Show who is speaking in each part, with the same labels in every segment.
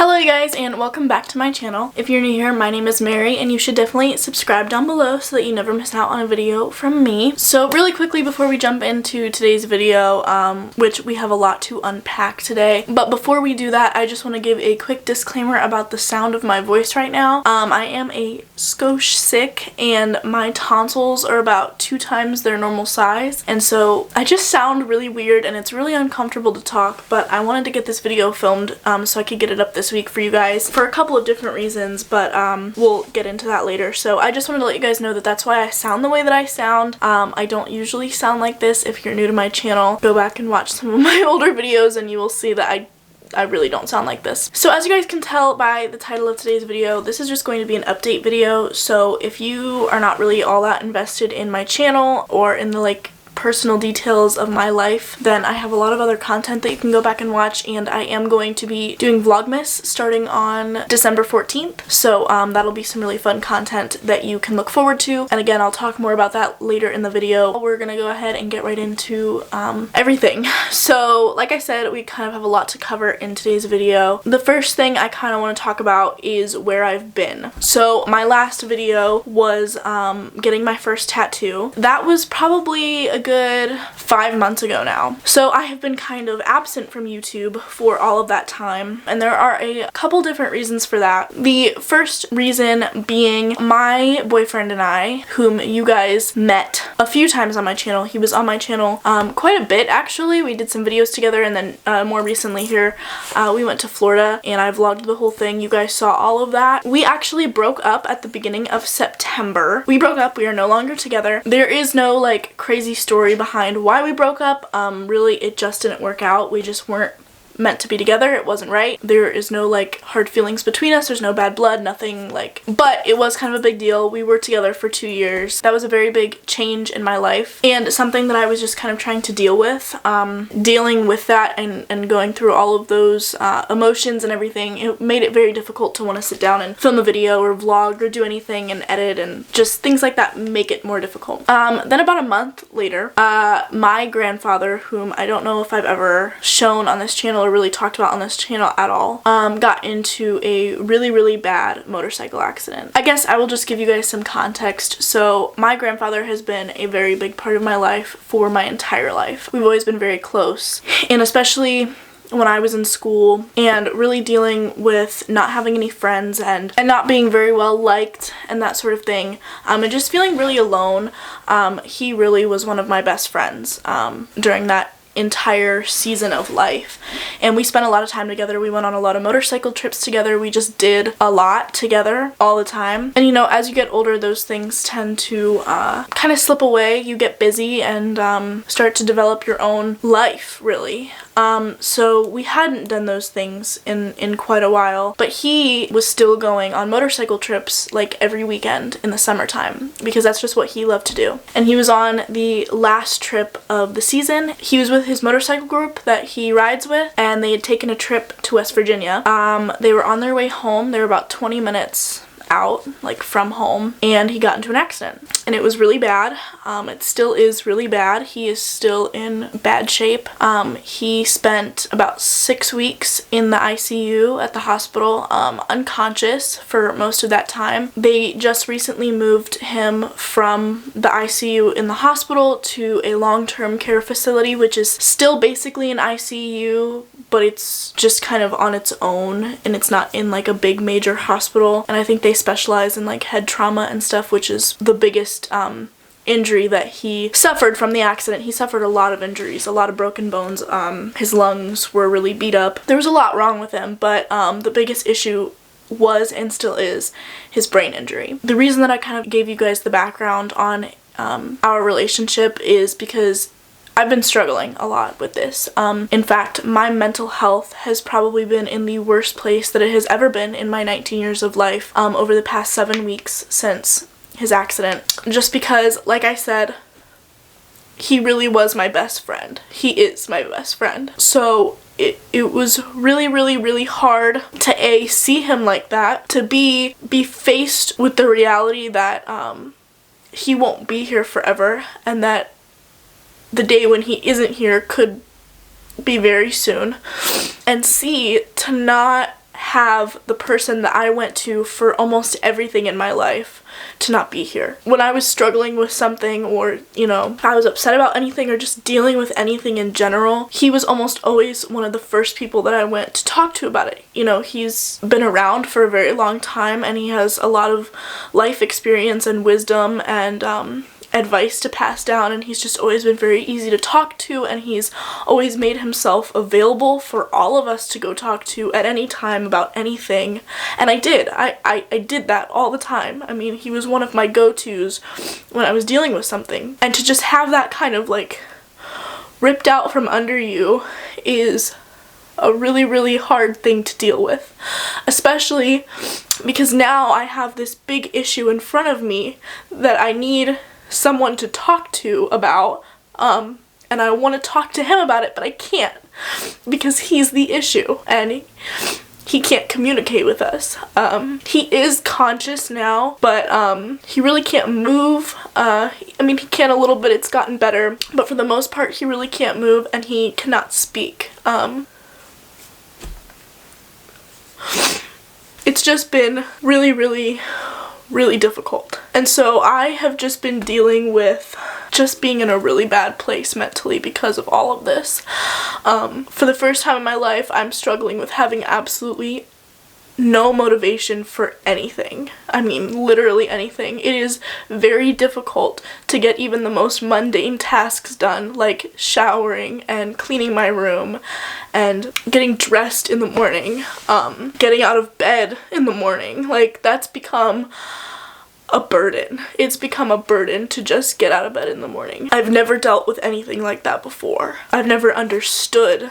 Speaker 1: Hello you guys, and welcome back to my channel. If you're new here, my name is Mary and you should definitely subscribe down below so that you never miss out on a video from me. So really quickly before we jump into today's video, which we have a lot to unpack today, but before we do that, I just want to give a quick disclaimer about the sound of my voice right now. I am a skosh sick and my tonsils are about 2 times their normal size, and so I just sound really weird and it's really uncomfortable to talk, but I wanted to get this video filmed so I could get it up this week for you guys for a couple of different reasons, but we'll get into that later. So I just wanted to let you guys know that that's why I sound the way that I sound. I don't usually sound like this. If you're new to my channel, go back and watch some of my older videos and you will see that I really don't sound like this. So as you guys can tell by the title of today's video, this is just going to be an update video. So if you are not really all that invested in my channel or in the personal details of my life, then I have a lot of other content that you can go back and watch, and I am going to be doing Vlogmas starting on December 14th. So that'll be some really fun content that you can look forward to, and again, I'll talk more about that later in the video. We're gonna go ahead and get right into everything. So like I said, we kind of have a lot to cover in today's video. The first thing I kind of want to talk about is where I've been. So my last video was getting my first tattoo. That was probably a good 5 months ago now. So I have been kind of absent from YouTube for all of that time, and there are a couple different reasons for that. The first reason being my boyfriend and I, whom you guys met a few times on my channel. He was on my channel quite a bit actually. We did some videos together, and then more recently here we went to Florida and I vlogged the whole thing. You guys saw all of that. We actually broke up at the beginning of September. We broke up. We are no longer together. There is no crazy story behind why we broke up. Really, it just didn't work out. We just weren't meant to be together. It wasn't right. There is no hard feelings between us. There's no bad blood, nothing but it was kind of a big deal. We were together for 2 years. That was a very big change in my life and something that I was just kind of trying to deal with. Dealing with that and going through all of those emotions and everything, it made it very difficult to want to sit down and film a video or vlog or do anything and edit, and just things like that make it more difficult. Then about a month later, my grandfather, whom I don't know if I've ever shown on this channel or really talked about on this channel at all, got into a really bad motorcycle accident. I guess I will just give you guys some context. So my grandfather has been a very big part of my life for my entire life. We've always been very close, and especially when I was in school and really dealing with not having any friends and not being very well liked and that sort of thing, and just feeling really alone. He really was one of my best friends during that entire season of life, and we spent a lot of time together. We went on a lot of motorcycle trips together. We just did a lot together all the time, and as you get older, those things tend to kind of slip away. You get busy and start to develop your own life, really. So we hadn't done those things in quite a while, but he was still going on motorcycle trips every weekend in the summertime because that's just what he loved to do. And he was on the last trip of the season. He was with his motorcycle group that he rides with, and they had taken a trip to West Virginia. They were on their way home. They were about 20 minutes out from home, and he got into an accident, and it was really bad. It still is really bad. He is still in bad shape. He spent about 6 weeks in the ICU at the hospital, unconscious for most of that time. They just recently moved him from the ICU in the hospital to a long-term care facility, which is still basically an ICU, but it's just kind of on its own, and it's not in a big major hospital. And I think they specialize in head trauma and stuff, which is the biggest injury that he suffered from the accident. He suffered a lot of injuries, a lot of broken bones. His lungs were really beat up. There was a lot wrong with him, but the biggest issue was and still is his brain injury. The reason that I kind of gave you guys the background on our relationship is because I've been struggling a lot with this. In fact, my mental health has probably been in the worst place that it has ever been in my 19 years of life over the past 7 weeks since his accident. Just because, like I said, he really was my best friend. He is my best friend. So it was really hard to see him like that, to be faced with the reality that he won't be here forever, and that the day when he isn't here could be very soon, and to not have the person that I went to for almost everything in my life to not be here. When I was struggling with something, or, you know, I was upset about anything or just dealing with anything in general, he was almost always one of the first people that I went to talk to about it. You know, he's been around for a very long time and he has a lot of life experience and wisdom and advice to pass down, and he's just always been very easy to talk to, and he's always made himself available for all of us to go talk to at any time about anything. And I did. I did that all the time. I mean, he was one of my go-tos when I was dealing with something. And to just have that kind of like ripped out from under you is a really, really hard thing to deal with, especially because now I have this big issue in front of me that I need someone to talk to about, and I want to talk to him about it, but I can't because he's the issue and he can't communicate with us. He is conscious now, but he really can't move. I mean, he can a little bit, it's gotten better, but for the most part he really can't move and he cannot speak. It's just been really, really, really difficult. And so I have just been dealing with just being in a really bad place mentally because of all of this. For the first time in my life, I'm struggling with having absolutely no motivation for anything. I mean, literally anything. It is very difficult to get even the most mundane tasks done, like showering and cleaning my room and getting dressed in the morning, getting out of bed in the morning. Like, that's become a burden. It's become a burden to just get out of bed in the morning. I've never dealt with anything like that before. I've never understood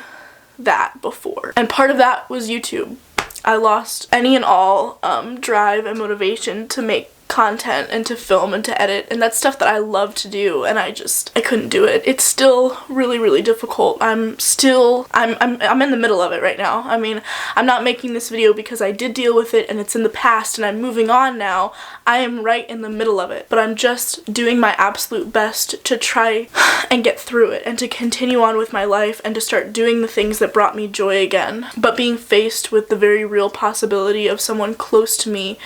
Speaker 1: that before. And part of that was YouTube. I lost any and all drive and motivation to make content and to film and to edit, and that's stuff that I love to do, and I couldn't do it. It's still really, really difficult. I'm in the middle of it right now. I mean, I'm not making this video because I did deal with it and it's in the past and I'm moving on now. I am right in the middle of it, but I'm just doing my absolute best to try and get through it and to continue on with my life and to start doing the things that brought me joy again. But being faced with the very real possibility of someone close to me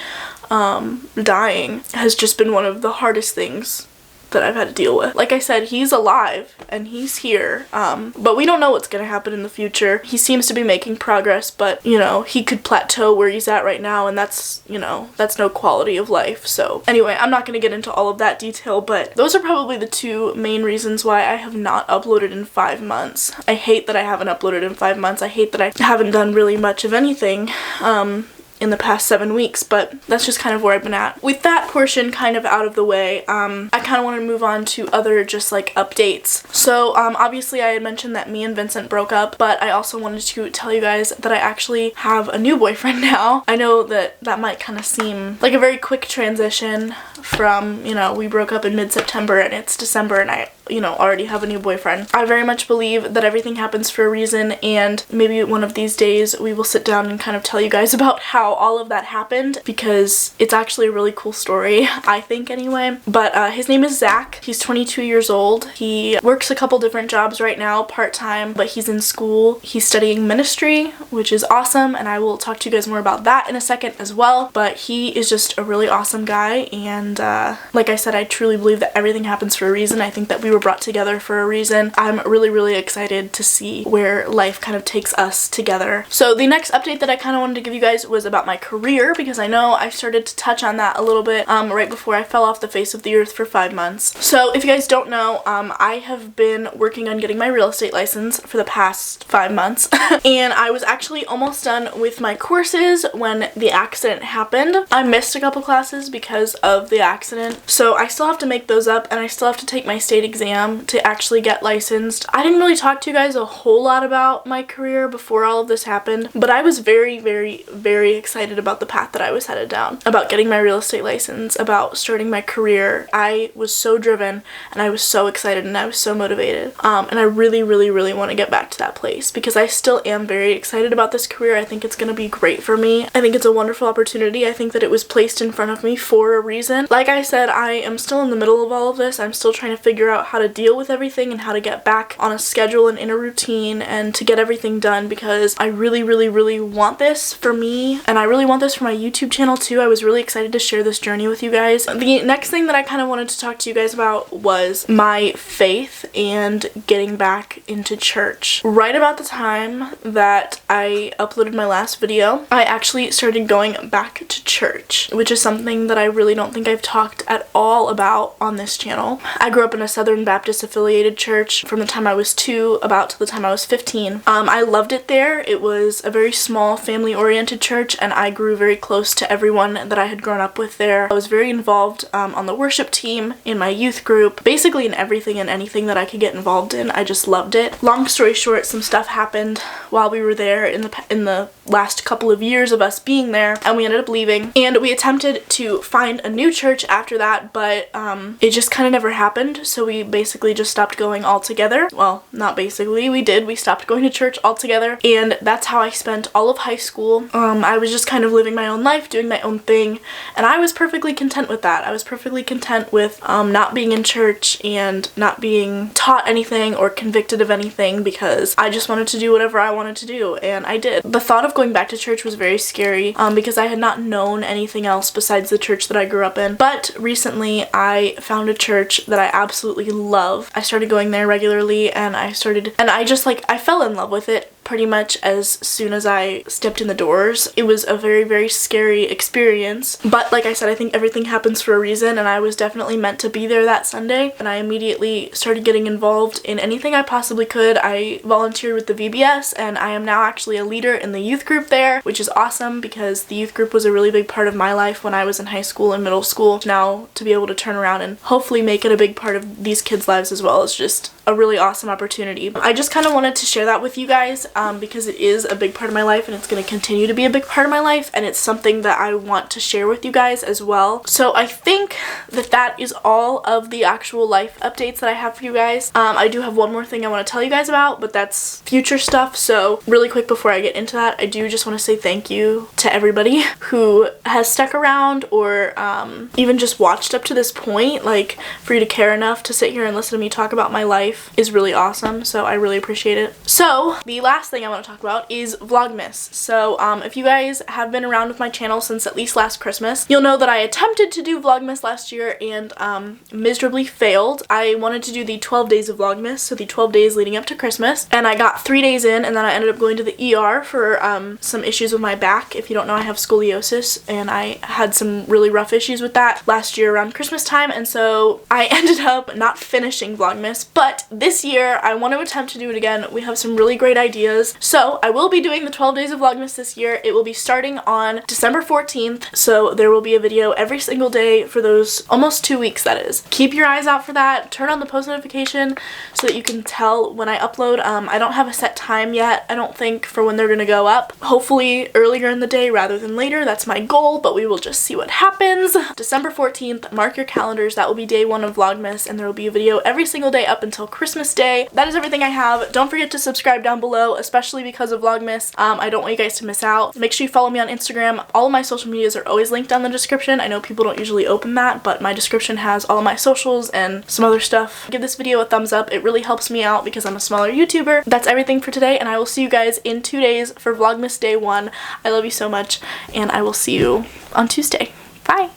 Speaker 1: dying has just been one of the hardest things that I've had to deal with. Like I said, he's alive and he's here, but we don't know what's gonna happen in the future. He seems to be making progress, but, you know, he could plateau where he's at right now, and that's, you know, that's no quality of life. So anyway, I'm not gonna get into all of that detail, but those are probably the two main reasons why I have not uploaded in 5 months. I hate that I haven't uploaded in 5 months. I hate that I haven't done really much of anything in the past 7 weeks, but that's just kind of where I've been at. With that portion kind of out of the way, I kind of want to move on to other just like updates. So obviously I had mentioned that me and Vincent broke up, but I also wanted to tell you guys that I actually have a new boyfriend now. I know that that might kind of seem like a very quick transition from, you know, we broke up in mid-September and it's December and I, you know, already have a new boyfriend. I very much believe that everything happens for a reason, and maybe one of these days we will sit down and kind of tell you guys about how all of that happened, because it's actually a really cool story, I think anyway. But his name is Zach. He's 22 years old. He works a couple different jobs right now, part-time, but he's in school. He's studying ministry, which is awesome, and I will talk to you guys more about that in a second as well. But he is just a really awesome guy, and like I said, I truly believe that everything happens for a reason. I think that we were brought together for a reason. I'm really, really excited to see where life kind of takes us together. So the next update that I kind of wanted to give you guys was about my career, because I know I started to touch on that a little bit right before I fell off the face of the earth for 5 months. So if you guys don't know, I have been working on getting my real estate license for the past 5 months and I was actually almost done with my courses when the accident happened. I missed a couple classes because of the accident, so I still have to make those up and I still have to take my state exam to actually get licensed. I didn't really talk to you guys a whole lot about my career before all of this happened, but I was very, very, very excited about the path that I was headed down, about getting my real estate license, about starting my career. I was so driven and I was so excited and I was so motivated, and I really, really, really want to get back to that place because I still am very excited about this career. I think it's going to be great for me. I think it's a wonderful opportunity. I think that it was placed in front of me for a reason. Like I said, I am still in the middle of all of this. I'm still trying to figure out how to deal with everything and how to get back on a schedule and in a routine and to get everything done, because I really, really, really want this for me, and I really want this for my YouTube channel too. I was really excited to share this journey with you guys. The next thing that I kind of wanted to talk to you guys about was my faith and getting back into church. Right about the time that I uploaded my last video, I actually started going back to church, which is something that I really don't think I've talked at all about on this channel. I grew up in a Southern Baptist affiliated church from the time I was 2 about to the time I was 15. I loved it there. It was a very small family oriented church, and I grew very close to everyone that I had grown up with there. I was very involved on the worship team, in my youth group, basically in everything and anything that I could get involved in. I just loved it. Long story short, some stuff happened while we were there in the last couple of years of us being there, and we ended up leaving, and we attempted to find a new church after that, but it just kind of never happened, so we basically just stopped going altogether. Well, not basically, we stopped going to church altogether, and that's how I spent all of high school. I was just kind of living my own life, doing my own thing, and I was perfectly content with that. I was perfectly content with not being in church and not being taught anything or convicted of anything, because I just wanted to do whatever I wanted to do, and I did. The thought of going back to church was very scary because I had not known anything else besides the church that I grew up in. But recently I found a church that I absolutely love. I started going there regularly, and I fell in love with it pretty much as soon as I stepped in the doors. It was a very, very scary experience, but like I said, I think everything happens for a reason, and I was definitely meant to be there that Sunday, and I immediately started getting involved in anything I possibly could. I volunteered with the VBS, and I am now actually a leader in the youth group there, which is awesome because the youth group was a really big part of my life when I was in high school and middle school. Now to be able to turn around and hopefully make it a big part of these kids' lives as well is just a really awesome opportunity. I just kind of wanted to share that with you guys because it is a big part of my life, and it's going to continue to be a big part of my life, and it's something that I want to share with you guys as well. So I think that that is all of the actual life updates that I have for you guys. I do have one more thing I want to tell you guys about, but that's future stuff. So really quick before I get into that, I do just want to say thank you to everybody who has stuck around or even just watched up to this point. Like, for you to care enough to sit here and listen to me talk about my life is really awesome, so I really appreciate it. So the last thing I want to talk about is Vlogmas. So if you guys have been around with my channel since at least last Christmas, you'll know that I attempted to do Vlogmas last year and miserably failed. I wanted to do the 12 days of Vlogmas, so the 12 days leading up to Christmas, and I got 3 days in, and then I ended up going to the ER for some issues with my back. If you don't know, I have scoliosis, and I had some really rough issues with that last year around Christmas time, and so I ended up not finishing Vlogmas. But this year I want to attempt to do it again. We have some really great ideas, so I will be doing the 12 days of Vlogmas this year. It will be starting on December 14th, so there will be a video every single day for those almost 2 weeks, that is. Keep your eyes out for that. Turn on the post notification so that you can tell when I upload. I don't have a set time yet, I don't think, for when they're gonna go up. Hopefully earlier in the day rather than later. That's my goal, but we will just see what happens. December 14th, mark your calendars. That will be day 1 of Vlogmas, and there will be a video every single day up until Christmas Day. That is everything I have. Don't forget to subscribe down below, especially because of Vlogmas. I don't want you guys to miss out. Make sure you follow me on Instagram. All of my social medias are always linked down in the description. I know people don't usually open that, but my description has all of my socials and some other stuff. Give this video a thumbs up. It really helps me out because I'm a smaller YouTuber. That's everything for today, and I will see you guys in 2 days for Vlogmas Day 1. I love you so much, and I will see you on Tuesday. Bye!